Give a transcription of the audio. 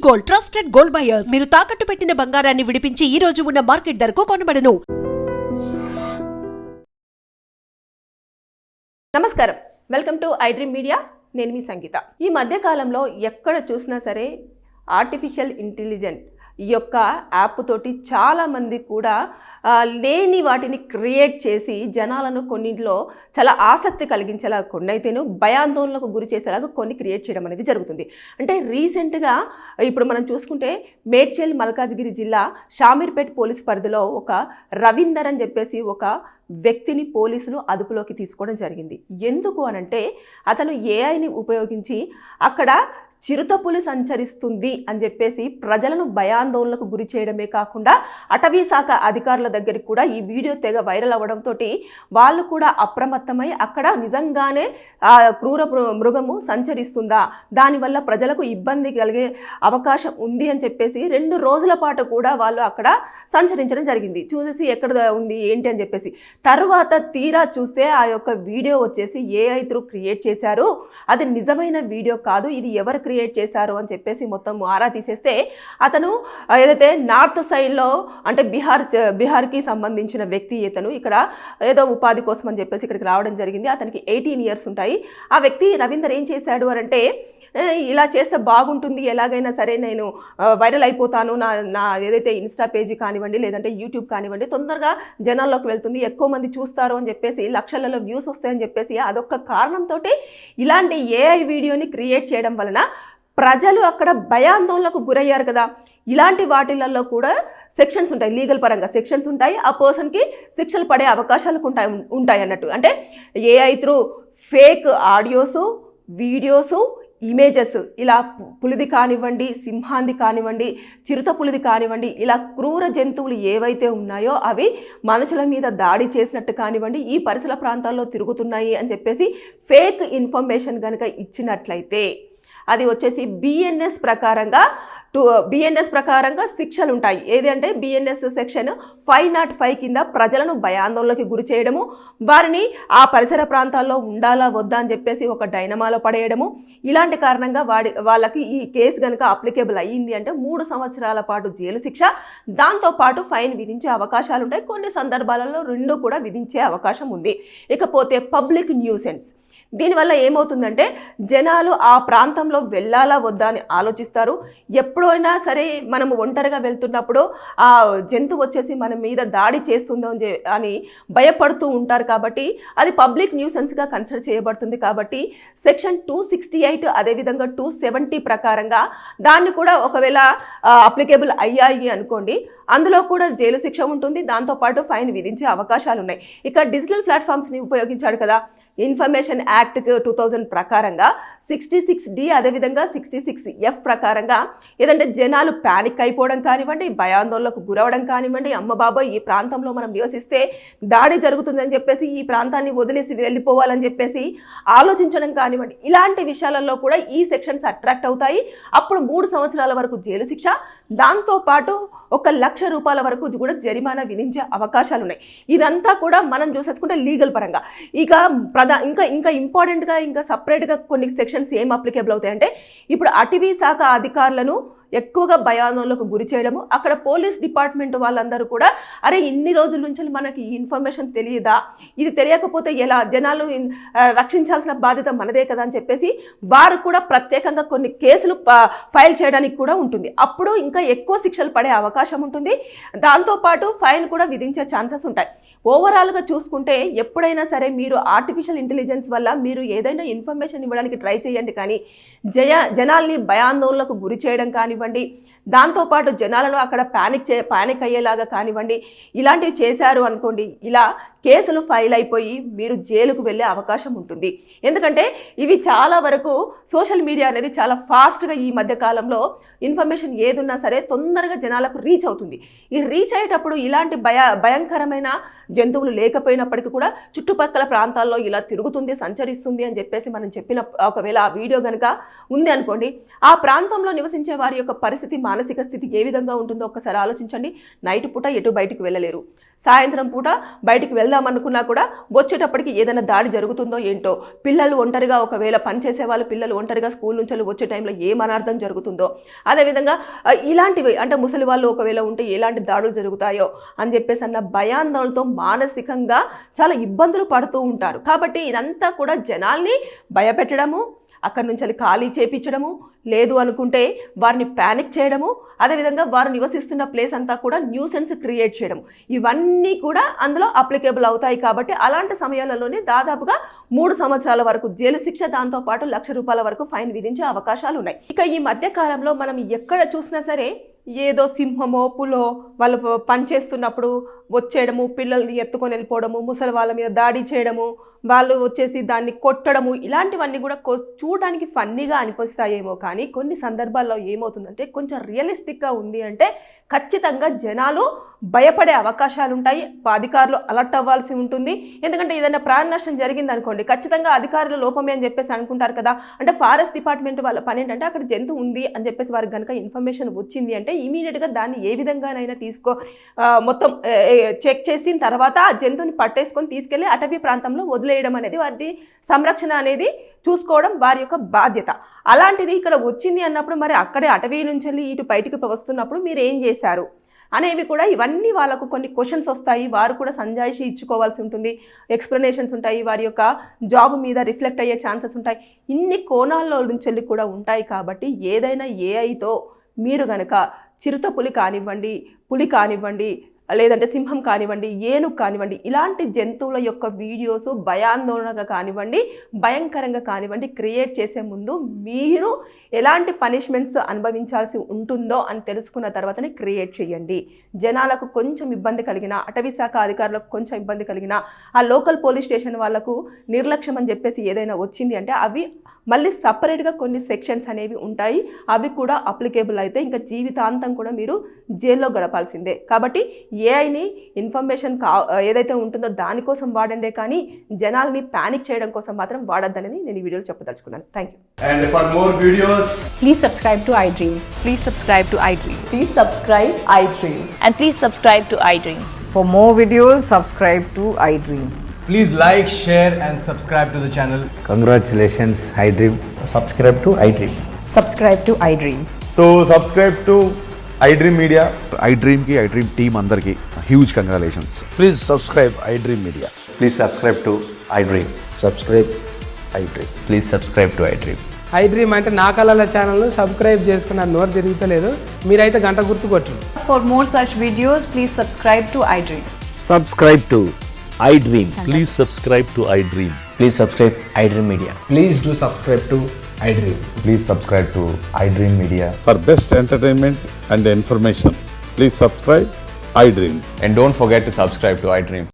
Gold, trusted gold buyers. మీరు తాకట్టు పెట్టిన బంగారాన్ని విడిపించి ఈ రోజు ఉన్న మార్కెట్ ధరకు కొనబడను. నమస్కారం, వెల్కమ్ టు ఐడ్రీమ్ మీడియా. నేను మీ సంగీత. ఈ మధ్యకాలంలో ఎక్కడ చూసినా సరే ఆర్టిఫిషియల్ ఇంటెలిజెన్స్ ఈ యొక్క యాప్ తోటి చాలామంది కూడా లేని వాటిని క్రియేట్ చేసి జనాలను కొన్నింటిలో చాలా ఆసక్తి కలిగించేలా కొన్నైతేను భయాందోళనకు గురి చేసేలాగా కొన్ని క్రియేట్ చేయడం అనేది జరుగుతుంది. అంటే రీసెంట్గా ఇప్పుడు మనం చూసుకుంటే మేడ్చల్ మల్కాజ్గిరి జిల్లా షామీర్పేట్ పోలీసు పరిధిలో ఒక రవీందర్ అని చెప్పేసి ఒక వ్యక్తిని పోలీసులు అదుపులోకి తీసుకోవడం జరిగింది. ఎందుకు అనంటే అతను ఏఐని ఉపయోగించి అక్కడ చిరుతపులి సంచరిస్తుంది అని చెప్పేసి ప్రజలను భయాందోళనకు గురి చేయడమే కాకుండా అటవీ శాఖ అధికారుల దగ్గరికి కూడా ఈ వీడియో తెగ వైరల్ అవ్వడంతో వాళ్ళు కూడా అప్రమత్తమై అక్కడ నిజంగానే ఆ క్రూర మృగము సంచరిస్తుందా, దానివల్ల ప్రజలకు ఇబ్బంది కలిగే అవకాశం ఉంది అని చెప్పేసి 2 రోజుల పాటు కూడా వాళ్ళు అక్కడ సంచరించడం జరిగింది. చూసేసి ఎక్కడ ఉంది ఏంటి అని చెప్పేసి తర్వాత తీరా చూస్తే ఆ యొక్క వీడియో వచ్చేసి ఏఐ త్రూ క్రియేట్ చేశారు, అది నిజమైన వీడియో కాదు, ఇది ఎవరు క్రియేట్ చేశారు అని చెప్పేసి మొత్తం ఆరా తీసేస్తే అతను ఏదైతే నార్త్ సైడ్లో అంటే బీహార్కి సంబంధించిన వ్యక్తి ఇతను ఇక్కడ ఏదో ఉపాధి కోసం అని చెప్పేసి ఇక్కడికి రావడం జరిగింది. అతనికి 18 years ఉంటాయి. ఆ వ్యక్తి రవీందర్ ఏం చేశాడు అని అంటే ఇలా చేస్తే బాగుంటుంది, ఎలాగైనా సరే నేను వైరల్ అయిపోతాను, నా ఏదైతే ఇన్స్టా పేజీ కానివ్వండి లేదంటే యూట్యూబ్ కానివ్వండి తొందరగా జనాల్లోకి వెళ్తుంది, ఎక్కువ మంది చూస్తారు అని చెప్పేసి లక్షలలో వ్యూస్ వస్తాయని చెప్పేసి అదొక కారణంతో ఇలాంటి ఏఐ వీడియోని క్రియేట్ చేయడం వలన ప్రజలు అక్కడ భయాందోళనకు గురయ్యారు కదా. ఇలాంటి వాటిలలో కూడా సెక్షన్స్ ఉంటాయి, లీగల్ పరంగా సెక్షన్స్ ఉంటాయి, ఆ పర్సన్కి శిక్షలు పడే అవకాశాలు ఉంటాయి అన్నట్టు. అంటే AI through fake audios, videos, images ఇలా పులిది కానివ్వండి, సింహాంది కానివ్వండి, చిరుత పులిది కానివ్వండి, ఇలా క్రూర జంతువులు ఏవైతే ఉన్నాయో అవి మనుషుల మీద దాడి చేసినట్టు కానివ్వండి, ఈ పరిసర ప్రాంతాల్లో తిరుగుతున్నాయి అని చెప్పేసి ఫేక్ ఇన్ఫర్మేషన్ కనుక ఇచ్చినట్లయితే అది వచ్చేసి బిఎన్ఎస్ ప్రకారంగా శిక్షలు ఉంటాయి. ఏదంటే బిఎన్ఎస్ సెక్షన్ 505 కింద ప్రజలను భయాందోళనకి గురి చేయడము, వారిని ఆ పరిసర ప్రాంతాల్లో ఉండాలా వద్దా అని చెప్పేసి ఒక డైనమాలో పడేయడము, ఇలాంటి కారణంగా వాళ్ళకి ఈ కేసు కనుక అప్లికేబుల్ అయ్యింది అంటే 3 సంవత్సరాల పాటు జైలు శిక్ష, దాంతోపాటు ఫైన్ విధించే అవకాశాలు ఉంటాయి. కొన్ని సందర్భాలలో 2 కూడా విధించే అవకాశం ఉంది. ఇకపోతే పబ్లిక్ న్యూసెన్స్, దీనివల్ల ఏమవుతుందంటే జనాలు ఆ ప్రాంతంలో వెళ్ళాలా వద్దా అని ఆలోచిస్తారు. ఎప్పుడైనా సరే మనము ఒంటరిగా వెళ్తున్నప్పుడు ఆ జంతువు వచ్చేసి మన మీద దాడి చేస్తుందో అని భయపడుతూ ఉంటారు. కాబట్టి అది పబ్లిక్ న్యూసెన్స్గా కన్సిడర్ చేయబడుతుంది. కాబట్టి సెక్షన్ 268 అదేవిధంగా 270 ప్రకారంగా దాన్ని కూడా ఒకవేళ అప్లికేబుల్ అయ్యాయి అనుకోండి, అందులో కూడా జైలు శిక్ష ఉంటుంది, దాంతోపాటు ఫైన్ విధించే అవకాశాలు ఉన్నాయి. ఇక డిజిటల్ ప్లాట్ఫామ్స్ని ఉపయోగించాడు కదా, ఇన్ఫర్మేషన్ యాక్ట్ 2000 ప్రకారంగా 66D అదేవిధంగా 66F ప్రకారంగా ఏదంటే జనాలు ప్యానిక్ అయిపోవడం కానివ్వండి, భయాందోళనకు గురవడం కానివ్వండి, అమ్మ బాబాయ్ ఈ ప్రాంతంలో మనం నివసిస్తే దాడి జరుగుతుందని చెప్పేసి ఈ ప్రాంతాన్ని వదిలేసి వెళ్ళిపోవాలని చెప్పేసి ఆలోచించడం కానివ్వండి, ఇలాంటి విషయాలలో కూడా ఈ సెక్షన్స్ అట్రాక్ట్ అవుతాయి. అప్పుడు 3 సంవత్సరాల వరకు జైలు శిక్ష, దాంతోపాటు 1,00,000 రూపాయల వరకు కూడా జరిమానా విధించే అవకాశాలు ఉన్నాయి. ఇదంతా కూడా మనం చూసేసుకుంటే లీగల్ పరంగా. ఇక ఇంకా ఇంపార్టెంట్గా ఇంకా సపరేట్గా కొన్ని సెక్షన్స్ ఏం అప్లికేబుల్ అవుతాయంటే ఇప్పుడు అటవీ శాఖ అధికారులను ఎక్కువగా భయాందోళనకు గురి చేయడము, అక్కడ పోలీస్ డిపార్ట్మెంట్ వాళ్ళందరూ కూడా అరే ఇన్ని రోజుల నుంచి మనకి ఈ ఇన్ఫర్మేషన్ తెలియదా, ఇది తెలియకపోతే ఎలా, జనాలు రక్షించాల్సిన బాధ్యత మనదే కదా అని చెప్పేసి వారు కూడా ప్రత్యేకంగా కొన్ని కేసులు ఫైల్ చేయడానికి కూడా ఉంటుంది. అప్పుడు ఇంకా ఎక్కువ శిక్షలు పడే అవకాశం ఉంటుంది, దాంతోపాటు ఫైన్ కూడా విధించే ఛాన్సెస్ ఉంటాయి. ఓవరాల్గా చూసుకుంటే ఎప్పుడైనా సరే మీరు ఆర్టిఫిషియల్ ఇంటెలిజెన్స్ వల్ల మీరు ఏదైనా ఇన్ఫర్మేషన్ ఇవ్వడానికి ట్రై చేయండి, కానీ జనాల్ని భయాందోళనకు గురి చేయడం కానివ్వండి, దాంతోపాటు జనాలను అక్కడ పానిక్ అయ్యేలాగా కానివ్వండి, ఇలాంటివి చేశారు అనుకోండి, ఇలా కేసులు ఫైల్ అయిపోయి మీరు జైలుకు వెళ్ళే అవకాశం ఉంటుంది. ఎందుకంటే ఇవి చాలా వరకు సోషల్ మీడియా అనేది చాలా ఫాస్ట్గా ఈ మధ్య కాలంలో ఇన్ఫర్మేషన్ ఏదున్నా సరే తొందరగా జనాలకు రీచ్ అవుతుంది. ఈ రీచ్ అయ్యేటప్పుడు ఇలాంటి భయంకరమైన జంతువులు లేకపోయినప్పటికీ కూడా చుట్టుపక్కల ప్రాంతాల్లో ఇలా తిరుగుతుంది, సంచరిస్తుంది అని చెప్పేసి మనం చెప్పిన ఒకవేళ ఆ వీడియో కనుక ఉంది అనుకోండి, ఆ ప్రాంతంలో నివసించే వారి యొక్క పరిస్థితి, మానసిక స్థితి ఏ విధంగా ఉంటుందో ఒక్కసారి ఆలోచించండి. నైట్ పూట ఎటు బయటికి వెళ్ళలేరు, సాయంత్రం పూట బయటికి వెళ్దాం అనుకున్నా కూడా వచ్చేటప్పటికి ఏదైనా దాడి జరుగుతుందో ఏంటో, పిల్లలు ఒంటరిగా ఒకవేళ పనిచేసే వాళ్ళు పిల్లలు ఒంటరిగా స్కూల్ నుంచి వచ్చే టైంలో ఏం అనర్థం జరుగుతుందో, అదేవిధంగా ఇలాంటివి అంటే ముసలి వాళ్ళు ఒకవేళ ఉంటే ఎలాంటి దాడులు జరుగుతాయో అని చెప్పేసి అన్న భయాందోళనతో మానసికంగా చాలా ఇబ్బందులు పడుతూ ఉంటారు. కాబట్టి ఇదంతా కూడా జనాల్ని భయపెట్టడము, అక్కడి నుంచి ఖాళీ చేపించడము, లేదు అనుకుంటే వారిని ప్యానిక్ చేయడము, అదేవిధంగా వారు నివసిస్తున్న ప్లేస్ అంతా కూడా న్యూసెన్స్ క్రియేట్ చేయడం, ఇవన్నీ కూడా అందులో అప్లికేబుల్ అవుతాయి. కాబట్టి అలాంటి సమయాలలోనే దాదాపుగా 3 సంవత్సరాల వరకు జైలు శిక్ష, దాంతోపాటు ₹1,00,000 వరకు ఫైన్ విధించే అవకాశాలు ఉన్నాయి. ఇక ఈ మధ్య కాలంలో మనం ఎక్కడ చూసినా సరే ఏదో సింహమో పులో వాళ్ళు పనిచేస్తున్నప్పుడు వచ్చేయడము, పిల్లల్ని ఎత్తుకొని వెళ్ళిపోవడము, ముసలి వాళ్ళ మీద దాడి చేయడము, వాళ్ళు వచ్చేసి దాన్ని కొట్టడము, ఇలాంటివన్నీ కూడా చూడడానికి ఫన్నీగా అనిపిస్తాయేమో, కానీ కొన్ని సందర్భాల్లో ఏమవుతుందంటే కొంచెం రియలిస్టిక్గా ఉంది అంటే ఖచ్చితంగా జనాలు భయపడే అవకాశాలు ఉంటాయి. అధికారులు అలర్ట్ అవ్వాల్సి ఉంటుంది. ఎందుకంటే ఏదైనా ప్రాణ నష్టం జరిగింది అనుకోండి, ఖచ్చితంగా అధికారుల లోపమే అని చెప్పేసి అనుకుంటారు కదా. అంటే ఫారెస్ట్ డిపార్ట్మెంట్ వాళ్ళ పని ఏంటంటే అక్కడ జంతువు ఉంది అని చెప్పేసి వారికి కనుక ఇన్ఫర్మేషన్ వచ్చింది అంటే ఇమీడియట్గా దాన్ని ఏ విధంగానైనా మొత్తం చెక్ చేసిన తర్వాత ఆ జంతువుని పట్టేసుకొని తీసుకెళ్లి అటవీ ప్రాంతంలో వదిలేయడం అనేది, వాటి సంరక్షణ అనేది చూసుకోవడం వారి యొక్క బాధ్యత. అలాంటిది ఇక్కడ వచ్చింది అన్నప్పుడు మరి అక్కడే అటవీ నుంచి వెళ్ళి ఇటు బయటికి వస్తున్నప్పుడు మీరు ఏం చేశారు అనేవి కూడా, ఇవన్నీ వాళ్ళకు కొన్ని క్వశ్చన్స్ వస్తాయి. వారు కూడా సంజాయిషి ఇచ్చుకోవాల్సి ఉంటుంది, ఎక్స్ప్లెనేషన్స్ ఉంటాయి, వారి యొక్క జాబ్ మీద రిఫ్లెక్ట్ అయ్యే ఛాన్సెస్ ఉంటాయి. ఇన్ని కోణాల్లో నుంచి కూడా ఉంటాయి. కాబట్టి ఏదైనా ఏఐతో మీరు గనక చిరుత పులి కానివ్వండి, లేదంటే సింహం కానివ్వండి, ఏనుగు కానివ్వండి, ఇలాంటి జంతువుల యొక్క వీడియోస్ భయాందోళనగా కానివ్వండి, భయంకరంగా కానివ్వండి క్రియేట్ చేసే ముందు మీరు ఎలాంటి పనిష్మెంట్స్ అనుభవించాల్సి ఉంటుందో అని తెలుసుకున్న తర్వాతనే క్రియేట్ చేయండి. జనాలకు కొంచెం ఇబ్బంది కలిగినా, అటవీ శాఖ అధికారులకు కొంచెం ఇబ్బంది కలిగినా, ఆ లోకల్ పోలీస్ స్టేషన్ వాళ్ళకు నిర్లక్ష్యం అని చెప్పేసి ఏదైనా వచ్చింది అంటే అవి మళ్ళీ సపరేట్గా కొన్ని సెక్షన్స్ అనేవి ఉంటాయి. అవి కూడా అప్లికేబుల్ అయితే ఇంకా జీవితాంతం కూడా మీరు జైల్లో గడపాల్సిందే. కాబట్టి ఏఐని ఇన్ఫర్మేషన్ ఏదైతే ఉంటుందో దానికోసం వాడండే, కానీ జనాల్ని ప్యానిక్ చేయడం కోసం మాత్రం వాడొద్దనేది నేను ఈ వీడియోలో చెప్పదలుచుకున్నాను. Thank you. And for more videos, Please subscribe to iDream. Please subscribe to iDream. Please subscribe iDream. And please subscribe to iDream. For more videos, subscribe to iDream. please like, share and subscribe to the channel. Congratulations, iDream. Subscribe to iDream. Subscribe to iDream. So subscribe to iDream Media. iDream ki iDream team andarki huge congratulations. Please subscribe iDream Media. Please subscribe to iDream. Subscribe iDream. Please subscribe to iDream. iDream అంటే నా కళల ఛానల్ను subscribe చేసుకున్న నోరు తిరుగుతలేదు, మీరైతే గంట గుర్తు కొట్టండి. For more such videos, please subscribe to iDream. Subscribe to iDream. Please subscribe to iDream. Please subscribe iDream Media. Please do subscribe to iDream. Please subscribe to iDream Media. For best entertainment and information, please subscribe iDream. And don't forget to subscribe to iDream.